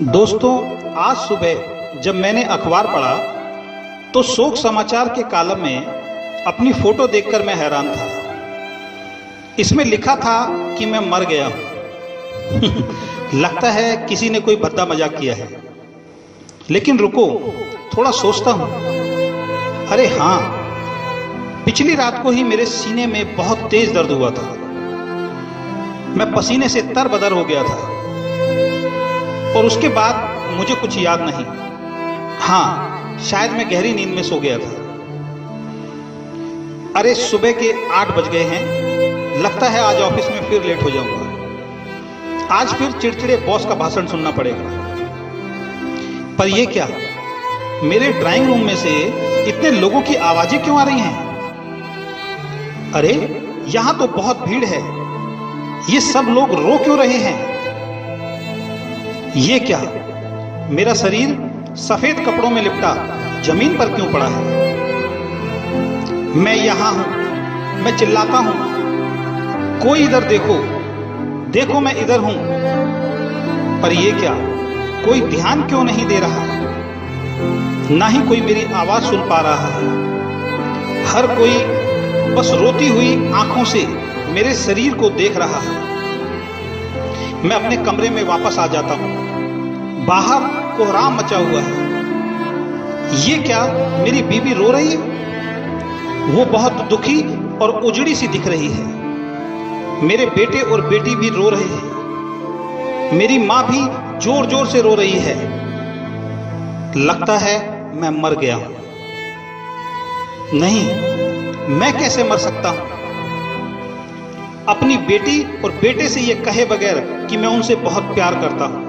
दोस्तों, आज सुबह जब मैंने अखबार पढ़ा तो शोक समाचार के कॉलम में अपनी फोटो देखकर मैं हैरान था। इसमें लिखा था कि मैं मर गया हूं। लगता है किसी ने कोई भद्दा मजाक किया है। लेकिन रुको, थोड़ा सोचता हूं। अरे हाँ, पिछली रात को ही मेरे सीने में बहुत तेज दर्द हुआ था। मैं पसीने से तरबदर हो गया था और उसके बाद मुझे कुछ याद नहीं। हाँ, शायद मैं गहरी नींद में सो गया था। अरे सुबह के 8 बज गए हैं। लगता है आज ऑफिस में फिर लेट हो जाऊंगा। आज फिर चिड़चिड़े बॉस का भाषण सुनना पड़ेगा। पर यह क्या, मेरे ड्राइंग रूम में से इतने लोगों की आवाजें क्यों आ रही हैं? अरे यहां तो बहुत भीड़ है। ये सब लोग रो क्यों रहे हैं? ये क्या, मेरा शरीर सफेद कपड़ों में लिपटा जमीन पर क्यों पड़ा है? मैं यहां हूं, मैं चिल्लाता हूं, कोई इधर देखो, देखो मैं इधर हूं। पर ये क्या, कोई ध्यान क्यों नहीं दे रहा? ना ही कोई मेरी आवाज सुन पा रहा है। हर कोई बस रोती हुई आंखों से मेरे शरीर को देख रहा है। मैं अपने कमरे में वापस आ जाता हूं। बाहर कोहराम मचा हुआ है। ये क्या, मेरी बीवी रो रही है? वो बहुत दुखी और उजड़ी सी दिख रही है। मेरे बेटे और बेटी भी रो रहे हैं। मेरी मां भी जोर जोर से रो रही है। लगता है मैं मर गया हूं। नहीं, मैं कैसे मर सकता हूं? अपनी बेटी और बेटे से ये कहे बगैर कि मैं उनसे बहुत प्यार करता हूं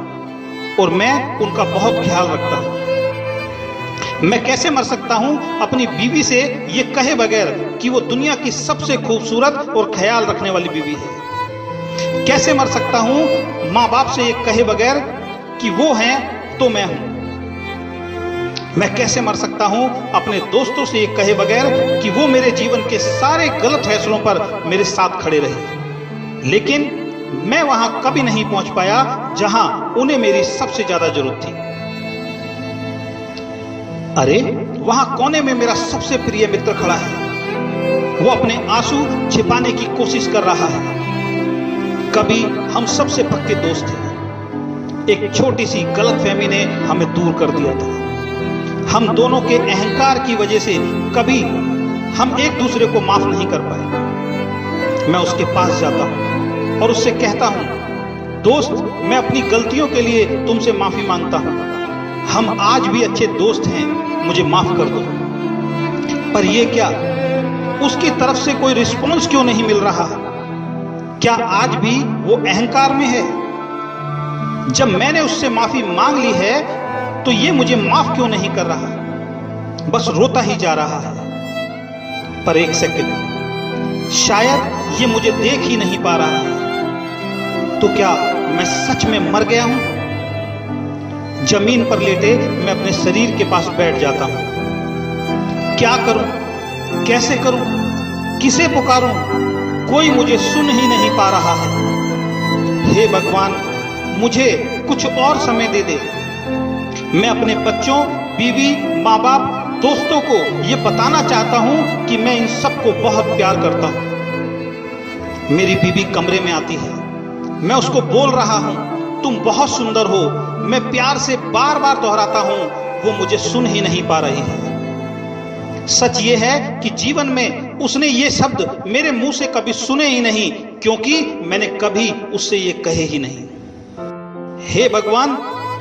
और मैं उनका बहुत ख्याल रखता हूं। मैं कैसे मर सकता हूं अपनी बीवी से ये कहे बगैर कि वो दुनिया की सबसे खूबसूरत और ख्याल रखने वाली बीवी है? कैसे मर सकता हूं माँ बाप से ये कहे बगैर कि वो हैं तो मैं हूं? मैं कैसे मर सकता हूं अपने दोस्तों से ये कहे बगैर कि वो मेरे जीवन के सारे गलत फैसलों पर मेरे साथ खड़े रहे? लेकिन मैं वहां कभी नहीं पहुंच पाया जहां उन्हें मेरी सबसे ज्यादा जरूरत थी। अरे वहां कोने में मेरा सबसे प्रिय मित्र खड़ा है। वो अपने आंसू छिपाने की कोशिश कर रहा है। कभी हम सबसे पक्के दोस्त थे। एक छोटी सी गलतफहमी ने हमें दूर कर दिया था। हम दोनों के अहंकार की वजह से कभी हम एक दूसरे को माफ नहीं कर पाए। मैं उसके पास जाता हूं और उससे कहता हूं, दोस्त, मैं अपनी गलतियों के लिए तुमसे माफी मांगता हूं। हम आज भी अच्छे दोस्त हैं, मुझे माफ कर दो। पर यह क्या, उसकी तरफ से कोई रिस्पॉन्स क्यों नहीं मिल रहा? क्या आज भी वो अहंकार में है? जब मैंने उससे माफी मांग ली है तो ये मुझे माफ क्यों नहीं कर रहा? बस रोता ही जा रहा है। पर एक सेकंड, शायद ये मुझे देख ही नहीं पा रहा है। तो क्या मैं सच में मर गया हूं? जमीन पर लेटे मैं अपने शरीर के पास बैठ जाता हूं। क्या करूं, कैसे करूं, किसे पुकारूं? कोई मुझे सुन ही नहीं पा रहा है। हे भगवान, मुझे कुछ और समय दे दे। मैं अपने बच्चों, बीवी, माँ बाप, दोस्तों को ये बताना चाहता हूं कि मैं इन सबको बहुत प्यार करता हूं। मेरी बीवी कमरे में आती है। मैं उसको बोल रहा हूं, तुम बहुत सुंदर हो। मैं प्यार से बार बार दोहराता हूं, वो मुझे सुन ही नहीं पा रही है। सच ये है कि जीवन में उसने ये शब्द मेरे मुंह से कभी सुने ही नहीं, क्योंकि मैंने कभी उससे ये कहे ही नहीं। हे भगवान,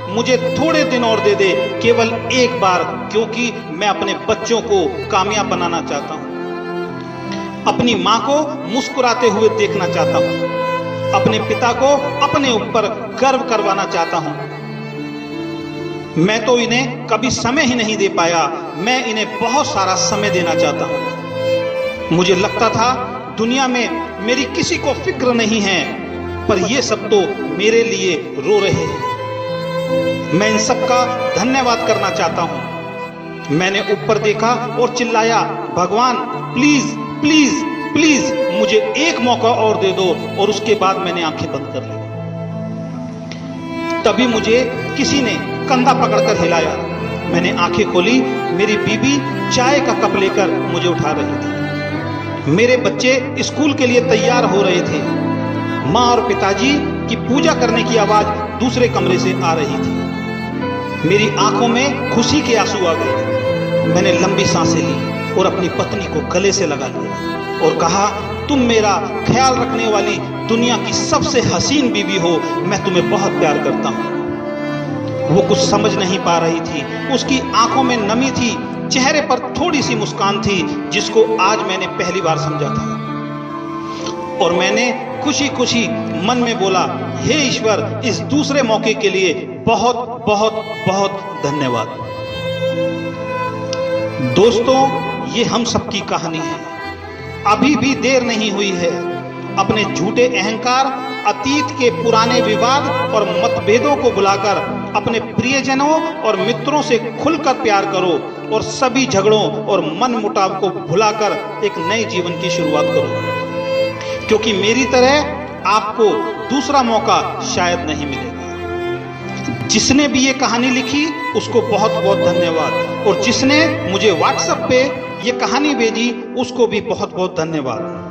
मुझे थोड़े दिन और दे दे, केवल एक बार, क्योंकि मैं अपने बच्चों को कामयाब बनाना चाहता हूं। अपनी मां को मुस्कुराते हुए देखना चाहता हूं। अपने पिता को अपने ऊपर गर्व करवाना चाहता हूं। मैं तो इन्हें कभी समय ही नहीं दे पाया। मैं इन्हें बहुत सारा समय देना चाहता हूं। मुझे लगता था दुनिया में मेरी किसी को फिक्र नहीं है, पर ये सब तो मेरे लिए रो रहे हैं। मैं इन सब का धन्यवाद करना चाहता हूं। मैंने ऊपर देखा और चिल्लाया, भगवान प्लीज प्लीज प्लीज मुझे एक मौका और दे दो। और उसके बाद मैंने आंखें बंद कर ली। तभी मुझे किसी ने कंधा पकड़कर हिलाया। मैंने आंखें खोली, मेरी बीबी चाय का कप लेकर मुझे उठा रही थी। मेरे बच्चे स्कूल के लिए तैयार हो रहे थे। माँ और पिताजी की पूजा करने की आवाज दूसरे कमरे से आ रही थी। मेरी आंखों में खुशी के आंसू आ गए। मैंने लंबी सांसें ली और अपनी पत्नी को गले से लगा लिया और कहा, तुम मेरा ख्याल रखने वाली दुनिया की सबसे हसीन बीवी हो, मैं तुम्हें बहुत प्यार करता हूं। वो कुछ समझ नहीं पा रही थी। उसकी आंखों में नमी थी, चेहरे पर थोड़ी सी मुस्कान थी, जिसको आज मैंने पहली बार समझा था। और मैंने खुशी खुशी मन में बोला, हे ईश्वर, इस दूसरे मौके के लिए बहुत बहुत बहुत धन्यवाद। दोस्तों, ये हम सबकी कहानी है। अभी भी देर नहीं हुई है। अपने झूठे अहंकार, अतीत के पुराने विवाद और मतभेदों को भुलाकर अपने प्रियजनों और मित्रों से खुलकर प्यार करो और सभी झगड़ों और मनमुटाव को भुलाकर एक नए जीवन की शुरुआत करो, क्योंकि मेरी तरह आपको दूसरा मौका शायद नहीं मिलेगा। जिसने भी ये कहानी लिखी उसको बहुत बहुत धन्यवाद, और जिसने मुझे व्हाट्सएप पे ये कहानी भेजी उसको भी बहुत बहुत धन्यवाद।